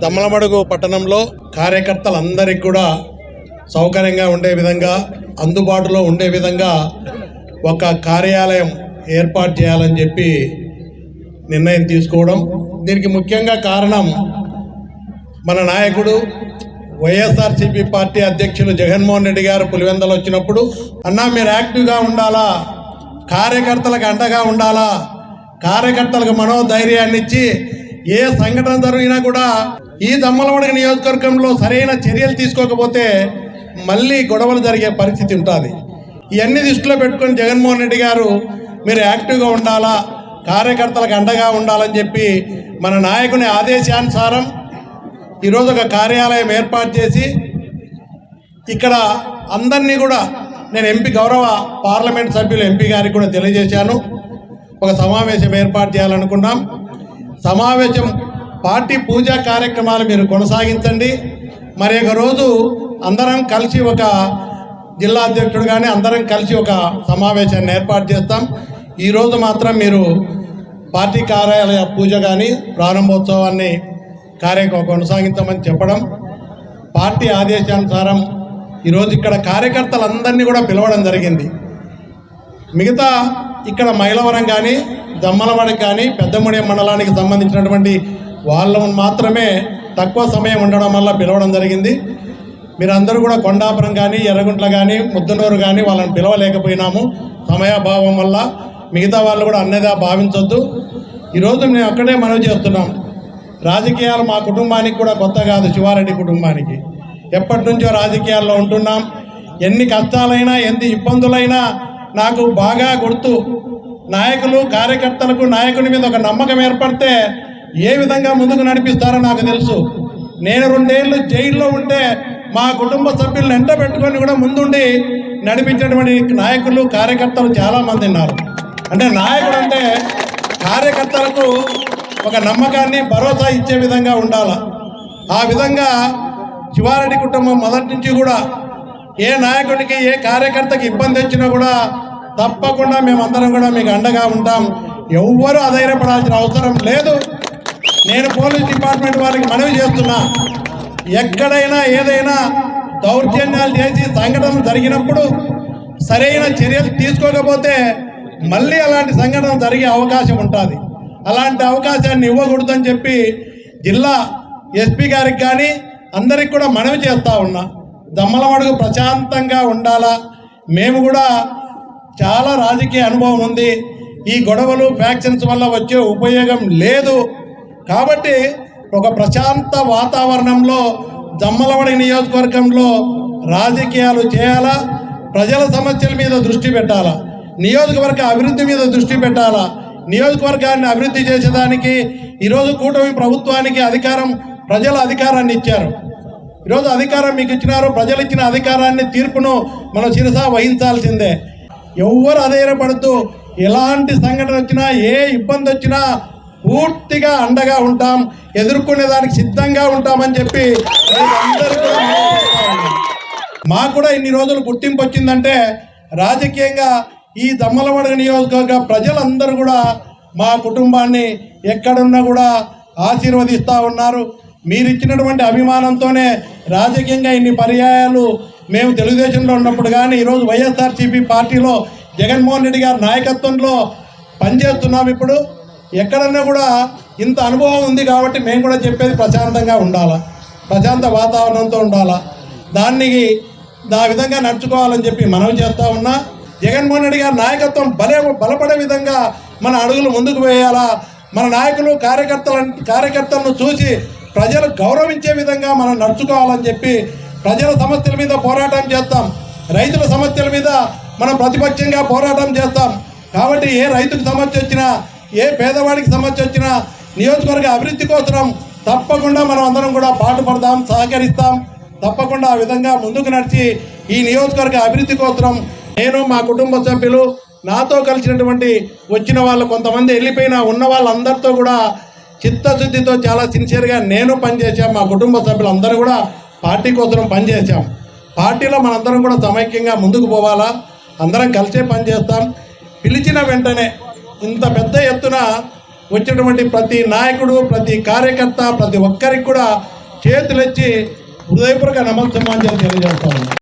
దమ్మలమడుగు పట్టణంలో కార్యకర్తలందరికీ కూడా సౌకర్యంగా ఉండే విధంగా, అందుబాటులో ఉండే విధంగా ఒక కార్యాలయం ఏర్పాటు చేయాలని చెప్పి నిర్ణయం తీసుకోవడం. దీనికి ముఖ్యంగా కారణం మన నాయకుడు వైఎస్ఆర్సీపీ పార్టీ అధ్యక్షులు జగన్మోహన్ రెడ్డి గారు పులివెందలు వచ్చినప్పుడు, అన్నా మీరు యాక్టివ్గా ఉండాలా, కార్యకర్తలకు అండగా ఉండాలా, కార్యకర్తలకు మనోధైర్యాన్ని ఇచ్చి ఏ సంఘటన జరిగినా కూడా ఈ దమ్మలమడుగు నియోజకవర్గంలో సరైన చర్యలు తీసుకోకపోతే మళ్ళీ గొడవలు జరిగే పరిస్థితి ఉంటుంది. ఇవన్నీ దృష్టిలో పెట్టుకొని జగన్మోహన్ రెడ్డి గారు మీరు యాక్టివ్గా ఉండాలా, కార్యకర్తలకు అండగా ఉండాలని చెప్పి మన నాయకుని ఆదేశానుసారం ఈరోజు ఒక కార్యాలయం ఏర్పాటు చేసి ఇక్కడ అందరినీ కూడా నేను గౌరవ పార్లమెంట్ సభ్యులు ఎంపీ గారికి కూడా తెలియజేశాను. ఒక సమావేశం ఏర్పాటు చేయాలనుకున్నాం. సమావేశం పార్టీ పూజా కార్యక్రమాలు మీరు కొనసాగించండి. మరి ఒక రోజు అందరం కలిసి ఒక జిల్లా అధ్యక్షుడు కానీ అందరం కలిసి ఒక సమావేశాన్ని ఏర్పాటు చేస్తాం. ఈరోజు మాత్రం మీరు పార్టీ కార్యాలయ పూజ కానీ ప్రారంభోత్సవాన్ని కార్యక్రమం కొనసాగించమని చెప్పడం, పార్టీ ఆదేశానుసారం ఈరోజు ఇక్కడ కార్యకర్తలందరినీ కూడా పిలవడం జరిగింది. మిగతా ఇక్కడ మైలవరం కానీ దమ్మలమడుగు కానీ పెద్దముడియం మండలానికి సంబంధించినటువంటి వాళ్ళను మాత్రమే తక్కువ సమయం ఉండడం వల్ల పిలవడం జరిగింది. మీరందరూ కూడా కొండాపురం కానీ ఎర్రగుంట్ల కానీ ముద్దనూరు కానీ వాళ్ళని పిలవలేకపోయినాము సమయాభావం వల్ల. మిగతా వాళ్ళు కూడా అన్నదా భావించొద్దు. ఈరోజు మేము అక్కడే మనవి చేస్తున్నాం, రాజకీయాలు మా కుటుంబానికి కూడా కొత్త కాదు, శివారెడ్డి కుటుంబానికి ఎప్పటి నుంచో రాజకీయాల్లో ఉంటున్నాం. ఎన్ని కష్టాలైనా ఎన్ని ఇబ్బందులైనా నాకు బాగా గుర్తు. నాయకులు కార్యకర్తలకు నాయకుని మీద ఒక నమ్మకం ఏర్పడితే ఏ విధంగా ముందుకు నడిపిస్తారో నాకు తెలుసు. నేను 2 ఏళ్ళు జైల్లో ఉంటే మా కుటుంబ సభ్యులను ఎంట పెట్టుకొని కూడా ముందుండి నడిపించినటువంటి నాయకులు కార్యకర్తలు చాలామంది ఉన్నారు. అంటే నాయకుడు అంటే కార్యకర్తలకు ఒక నమ్మకాన్ని భరోసా ఇచ్చే విధంగా ఉండాలి. ఆ విధంగా శివారెడ్డి కుటుంబం మొదటి నుంచి కూడా ఏ నాయకుడికి ఏ కార్యకర్తకి ఇబ్బంది వచ్చినా కూడా తప్పకుండా మేమందరం కూడా మీకు అండగా ఉంటాం. ఎవ్వరూ అధైర్యపడాల్సిన అవసరం లేదు. నేను పోలీస్ డిపార్ట్మెంట్ వారికి మనవి చేస్తున్నా, ఎక్కడైనా ఏదైనా దౌర్జన్యాలు చేసి సంఘటనలు జరిగినప్పుడు సరైన చర్యలు తీసుకోకపోతే మళ్ళీ అలాంటి సంఘటన జరిగే అవకాశం ఉంటుంది. అలాంటి అవకాశాన్ని ఇవ్వకూడదని చెప్పి జిల్లా ఎస్పీ గారికి కానీ అందరికి కూడా మనవి చేస్తూ ఉన్నా. దమ్మలమడుగు ప్రశాంతంగా ఉండాలా. మేము కూడా చాలా రాజకీయ అనుభవం ఉంది. ఈ గొడవలు ఫ్యాక్షన్స్ వల్ల వచ్చే ఉపయోగం లేదు. కాబట్టి ఒక ప్రశాంత వాతావరణంలో దమ్మలమడుగు నియోజకవర్గంలో రాజకీయాలు చేయాలా, ప్రజల సమస్యల మీద దృష్టి పెట్టాలా, నియోజకవర్గ అభివృద్ధి మీద దృష్టి పెట్టాలా. నియోజకవర్గాన్ని అభివృద్ధి చేసేదానికి ఈరోజు కూటమి ప్రభుత్వానికి ప్రజల అధికారాన్ని ఇచ్చారు. ఈరోజు అధికారం మీకు ఇచ్చినారు. ప్రజలు ఇచ్చిన అధికారాన్ని, తీర్పును మనం శిరసా వహించాల్సిందే. ఎవ్వరు అధైర్యపడుతూ ఎలాంటి సంఘటన వచ్చినా ఏ ఇబ్బంది వచ్చినా పూర్తిగా అండగా ఉంటాం, ఎదుర్కొనేదానికి సిద్ధంగా ఉంటామని చెప్పి మాకు కూడా ఇన్ని రోజులు గుర్తింపు వచ్చిందంటే రాజకీయంగా ఈ దమ్మలమడుగు నియోజకవర్గ ప్రజలందరూ కూడా మా కుటుంబాన్ని ఎక్కడున్నా కూడా ఆశీర్వదిస్తూ ఉన్నారు. మీరు ఇచ్చినటువంటి అభిమానంతోనే రాజకీయంగా ఇన్ని పర్యాయాలు మేము తెలుగుదేశంలో ఉన్నప్పుడు కానీ ఈరోజు వైఎస్ఆర్సీపీ పార్టీలో జగన్మోహన్ రెడ్డి గారి నాయకత్వంలో పనిచేస్తున్నాం. ఇప్పుడు ఎక్కడన్నా కూడా ఇంత అనుభవం ఉంది కాబట్టి మేము కూడా చెప్పేది ప్రశాంతంగా ఉండాలా, ప్రశాంత వాతావరణంతో ఉండాలా, దా విధంగా నడుచుకోవాలని చెప్పి మనవి చేస్తూ ఉన్నా. జగన్మోహన్ రెడ్డి గారి నాయకత్వం బలపడే విధంగా మన అడుగులు ముందుకు వేయాలా. మన నాయకులు కార్యకర్తలను చూసి ప్రజలు గౌరవించే విధంగా మనం నడుచుకోవాలని చెప్పి ప్రజల సమస్యల మీద పోరాటం చేస్తాం. రైతుల సమస్యల మీద మనం ప్రతిపక్షంగా పోరాటం చేస్తాం. కాబట్టి ఏ రైతుకు సమస్య వచ్చినా, ఏ పేదవాడికి సమస్య వచ్చినా నియోజకవర్గ అభివృద్ధి కోసం తప్పకుండా మనం అందరం కూడా పాటుపడదాం, సహకరిస్తాం. తప్పకుండా ఆ విధంగా ముందుకు నడిచి ఈ నియోజకవర్గ అభివృద్ధి కోసం నేను, మా కుటుంబ సభ్యులు, నాతో కలిసినటువంటి వచ్చిన వాళ్ళు కొంతమంది వెళ్ళిపోయినా ఉన్న వాళ్ళందరితో కూడా చిత్తశుద్ధితో చాలా సిన్సియర్గా నేను పనిచేశాం. మా కుటుంబ సభ్యులందరూ కూడా పార్టీ కోసం పనిచేశాం. పార్టీలో మనందరం కూడా సమైక్యంగా ముందుకు పోవాలా, అందరం కలిసే పనిచేస్తాం. పిలిచిన వెంటనే ఇంత పెద్ద ఎత్తున వచ్చినటువంటి ప్రతి నాయకుడు, ప్రతి కార్యకర్త, ప్రతి ఒక్కరికి కూడా చేతులెత్తి హృదయపూర్వక నమస్సమాంజలి తెలియజేస్తాను.